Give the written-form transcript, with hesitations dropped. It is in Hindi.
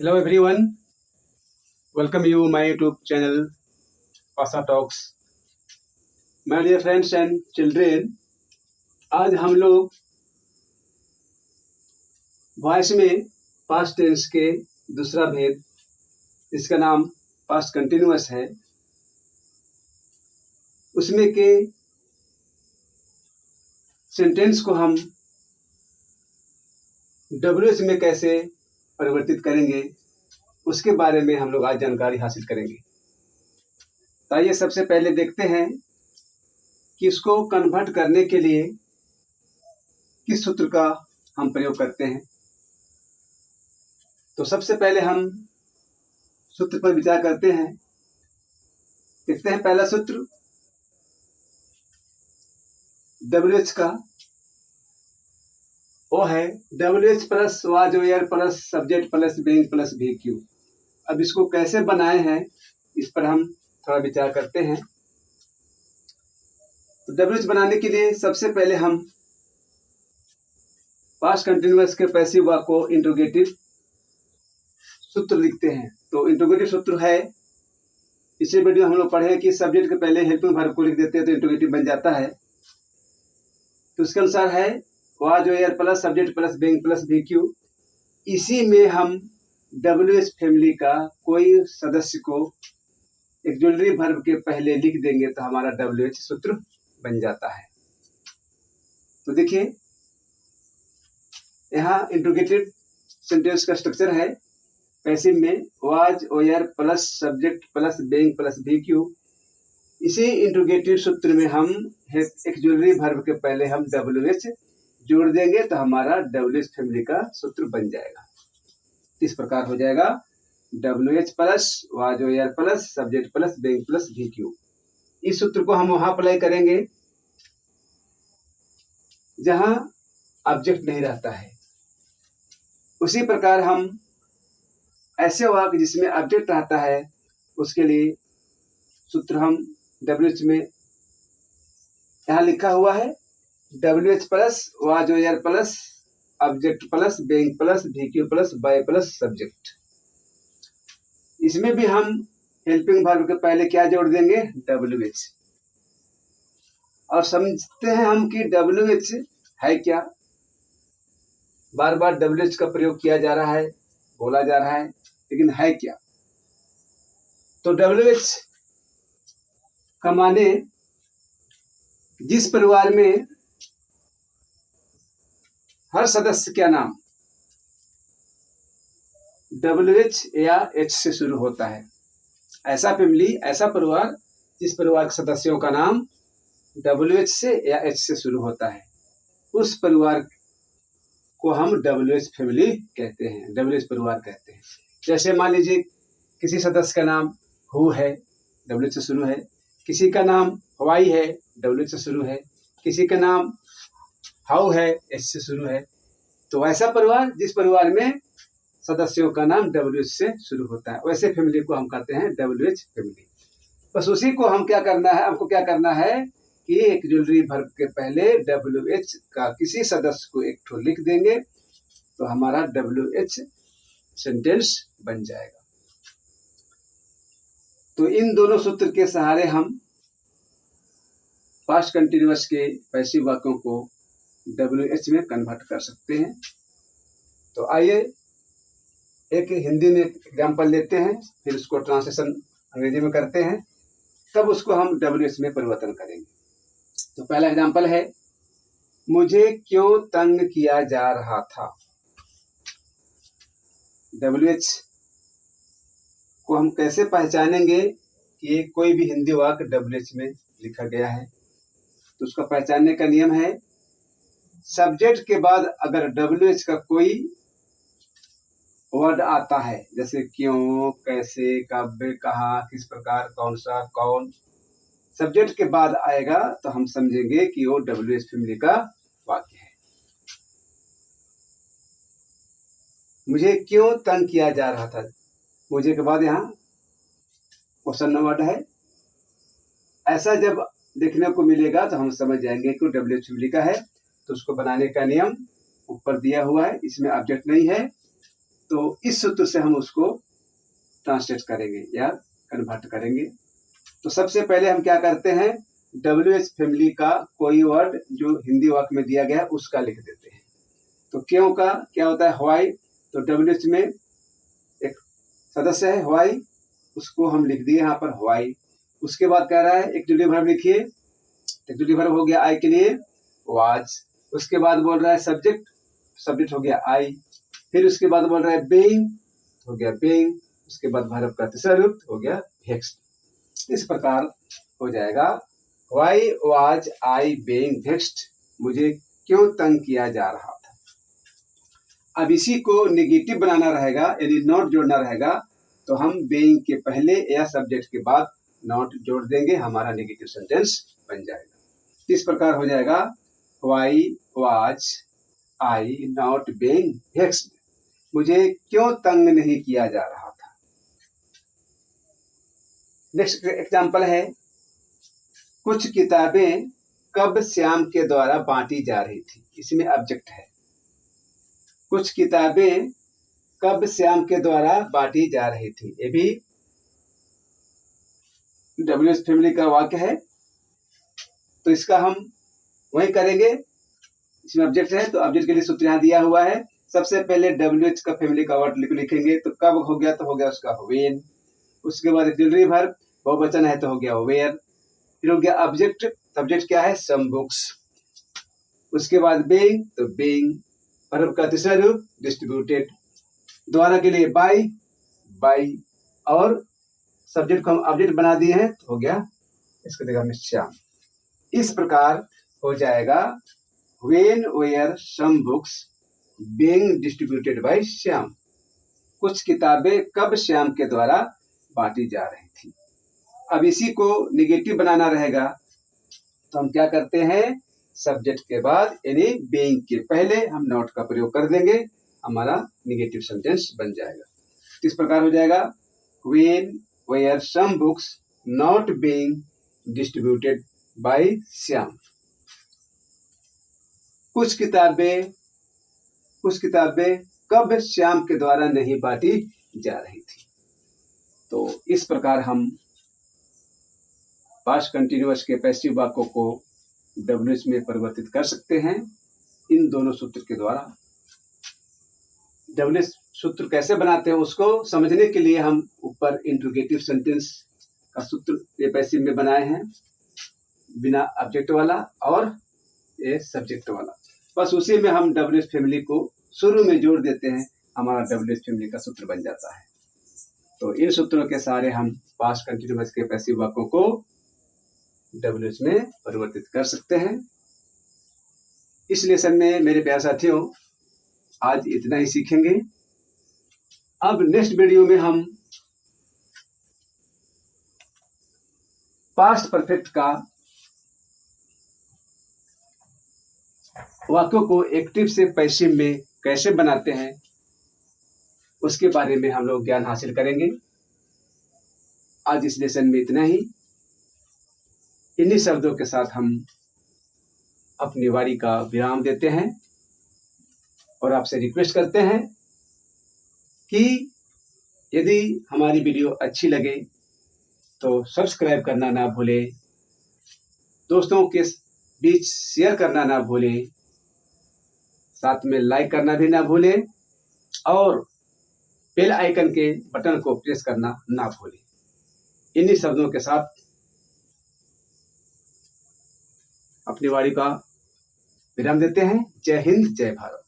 Hello everyone, welcome you my YouTube channel Pasa Talks. My dear friends and children, आज हम लोग वॉइस में पास्ट टेंस के दूसरा भेद, इसका नाम पास्ट कंटिन्यूअस है, उसमें के सेंटेंस को हम WH में कैसे परिवर्तित करेंगे उसके बारे में हम लोग आज जानकारी हासिल करेंगे। तो आइए सबसे पहले देखते हैं कि इसको कन्वर्ट करने के लिए किस सूत्र का हम प्रयोग करते हैं। तो सबसे पहले हम सूत्र पर विचार करते हैं। देखते हैं पहला सूत्र WH का, वो है WH plus was were plus subject plus being plus VQ। अब इसको कैसे बनाए हैं इस पर हम थोड़ा विचार करते हैं। तो WH बनाने के लिए सबसे पहले हम पास्ट कंटिन्यूअस के पैसिव वर्ब को इंट्रोगेटिव सूत्र लिखते हैं। तो इंट्रोगेटिव सूत्र है, इसी वीडियो हम लोग पढ़े कि सब्जेक्ट के पहले हेल्पिंग वर्ब को लिख देते हैं तो इंट्रोगेटिव बन जाता है। तो उसके अनुसार है was were plus subject plus being plus VQ। इसी में हम WH फैमिली का कोई सदस्य को एक्सुलरी वर्ब के पहले लिख देंगे तो हमारा WH सूत्र बन जाता है। तो देखिए यहाँ इंट्रोगेटिव सेंटेंस का स्ट्रक्चर है। पैसिव में was were plus subject plus being plus VQ। इसी इंट्रोगेटिव सूत्र में हम एक्सुलरी वर्ब के पहले हम WH जोड़ देंगे तो हमारा WH फैमिली का सूत्र बन जाएगा। इस प्रकार हो जाएगा WH plus was were plus subject plus being plus VQ। इस सूत्र को हम वहां अप्लाई करेंगे जहां ऑब्जेक्ट नहीं रहता है। उसी प्रकार हम ऐसे वाक्य जिसमें ऑब्जेक्ट रहता है उसके लिए सूत्र हम WH में यहाँ लिखा हुआ है WH plus was were plus object plus being plus VQ plus by plus subject. इसमें भी हम हेल्पिंग वर्ब के पहले क्या जोड़ देंगे WH। और समझते हैं हम कि WH है क्या। बार बार WH का प्रयोग किया जा रहा है, बोला जा रहा है, लेकिन है क्या। तो WH का माने जिस परिवार में हर सदस्य का नाम WH या H से शुरू होता है, ऐसा फैमिली, ऐसा परिवार जिस परिवार के सदस्यों का नाम WH से या H से शुरू होता है, उस परिवार को हम WH फैमिली कहते हैं, WH परिवार कहते हैं। जैसे मान लीजिए किसी सदस्य का नाम हु है, WH से शुरू है, किसी का नाम वाई है, WH से शुरू है, किसी का नाम हाउ है, H से शुरू है। तो ऐसा परिवार जिस परिवार में सदस्यों का नाम WH से शुरू होता है, वैसे फैमिली को हम कहते हैं WH फैमिली। बस उसी को हम क्या करना है, हमको क्या करना है कि एक्सुलरी वर्ब के पहले WH का किसी सदस्य को एक ठो लिख देंगे तो हमारा WH सेंटेंस बन जाएगा। तो इन दोनों सूत्र के सहारे हम पास्ट कंटिन्यूअस के पैसिव वाक्यों को WH में कन्वर्ट कर सकते हैं। तो आइए एक हिंदी में एग्जाम्पल लेते हैं, फिर उसको ट्रांसलेशन अंग्रेजी में करते हैं, तब उसको हम WH में परिवर्तन करेंगे। तो पहला एग्जाम्पल है, मुझे क्यों तंग किया जा रहा था। WH को हम कैसे पहचानेंगे कि कोई भी हिंदी वाक्य WH में लिखा गया है। तो उसका पहचानने का नियम है, सब्जेक्ट के बाद अगर WH का कोई वर्ड आता है, जैसे क्यों, कैसे, कब, कहाँ, किस प्रकार, कौन सा, कौन, सब्जेक्ट के बाद आएगा तो हम समझेंगे कि वो WH फैमिली का वाक्य है। मुझे क्यों तंग किया जा रहा था, मुझे के बाद यहाँ क्वेश्चन वर्ड है। ऐसा जब देखने को मिलेगा तो हम समझ जाएंगे कि WH फैमिली का है। तो उसको बनाने का नियम ऊपर दिया हुआ है, इसमें ऑब्जेक्ट नहीं है तो इस सूत्र से हम उसको ट्रांसलेट करेंगे या कन्वर्ट करेंगे। तो सबसे पहले हम क्या करते हैं, WH फैमिली का कोई वर्ड जो हिंदी वाक्य में दिया गया है उसका लिख देते हैं। तो क्यों का क्या होता है, व्हाई, तो WH में एक सदस्य है व्हाई, उसको हम लिख दिए यहाँ पर व्हाई। उसके बाद कह रहा है एक्टिव वर्ब लिखिए, एक्टिव वर्ब हो गया आई के लिए वाज। उसके बाद बोल रहा है सब्जेक्ट, सब्जेक्ट हो गया आई। फिर उसके बाद बोल रहा है बीइंग, हो गया बीइंग। उसके बाद वर्ब का तीसरा रूप हो गया वेक्स्ड। इस प्रकार हो जाएगा why was I being vexed, मुझे क्यों तंग किया जा रहा था। अब इसी को नेगेटिव बनाना रहेगा, यानी नॉट जोड़ना रहेगा, तो हम बीइंग के पहले या सब्जेक्ट के बाद नॉट जोड़ देंगे, हमारा नेगेटिव सेंटेंस बन जाएगा। इस प्रकार हो जाएगा why was I not being vexed, मुझे क्यों तंग नहीं किया जा रहा था। नेक्स्ट एग्जांपल है, कुछ किताबें कब श्याम के द्वारा बांटी जा रही थी। इसमें ऑब्जेक्ट है, कुछ किताबें कब श्याम के द्वारा बांटी जा रही थी। ये भी WH फैमिली का वाक्य है, तो इसका हम वही करेंगे। इसमें ऑब्जेक्ट है तो ऑब्जेक्ट के लिए सूत्र यहाँ दिया हुआ है। सबसे पहले WH का फैमिली का वर्ड लिखेंगे, तो कब हो गया तो हो गया उसका व्हेन। उसके बाद ऑक्सिलरी वर्ब, बहुवचन है तो हो गया वेयर। फिर हो गया ऑब्जेक्ट, सब्जेक्ट क्या है सम बुक्स। उसके बाद बीइंग, तो बीइंग। वर्ब का तीसरा रूप डिस्ट्रीब्यूटेड। द्वारा के लिए बाय, बाय। और सब्जेक्ट को हम ऑब्जेक्ट बना दिए हैं तो हो गया इसको जगह में श्याम। इस प्रकार हो जाएगा when were some books being distributed by Shyam, कुछ किताबें कब श्याम के द्वारा बांटी जा रही थी। अब इसी को निगेटिव बनाना रहेगा, तो हम क्या करते हैं, सब्जेक्ट के बाद यानी बीइंग के पहले हम नॉट का प्रयोग कर देंगे, हमारा निगेटिव सेंटेंस बन जाएगा। इस प्रकार हो जाएगा when were some books not being distributed by Shyam, कुछ किताबें कब श्याम के द्वारा नहीं बांटी जा रही थी। तो इस प्रकार हम पास्ट कंटिन्यूअस के पैसिव वाक्यों को WH में परिवर्तित कर सकते हैं इन दोनों सूत्र के द्वारा। WH सूत्र कैसे बनाते हैं उसको समझने के लिए हम ऊपर इंट्रोगेटिव सेंटेंस का सूत्र ये पैसिव में बनाए हैं, बिना ऑब्जेक्ट वाला और ये सब्जेक्ट वाला। बस उसी में हम WH फैमिली को शुरू में जोड़ देते हैं, हमारा WH फैमिली का सूत्र बन जाता है। तो इन सूत्रों के सारे हम पास्ट कंटिन्यूअस के पैसिव वाक्यों को WH में परिवर्तित कर सकते हैं। इस लेसन में मेरे प्यारे साथियों आज इतना ही सीखेंगे। अब नेक्स्ट वीडियो में हम पास्ट परफेक्ट का वाक्यों को एक्टिव से पैसिव में कैसे बनाते हैं उसके बारे में हम लोग ज्ञान हासिल करेंगे। आज इस लेसन में इतना ही। इन्हीं शब्दों के साथ हम अपनी वारी का विराम देते हैं और आपसे रिक्वेस्ट करते हैं कि यदि हमारी वीडियो अच्छी लगे तो सब्सक्राइब करना ना भूलें, दोस्तों के बीच शेयर करना ना भूलें, साथ में लाइक करना भी ना भूलें और बेल आइकन के बटन को प्रेस करना ना भूलें। इन्हीं शब्दों के साथ अपनी वारी का विराम देते हैं। जय हिंद, जय भारत।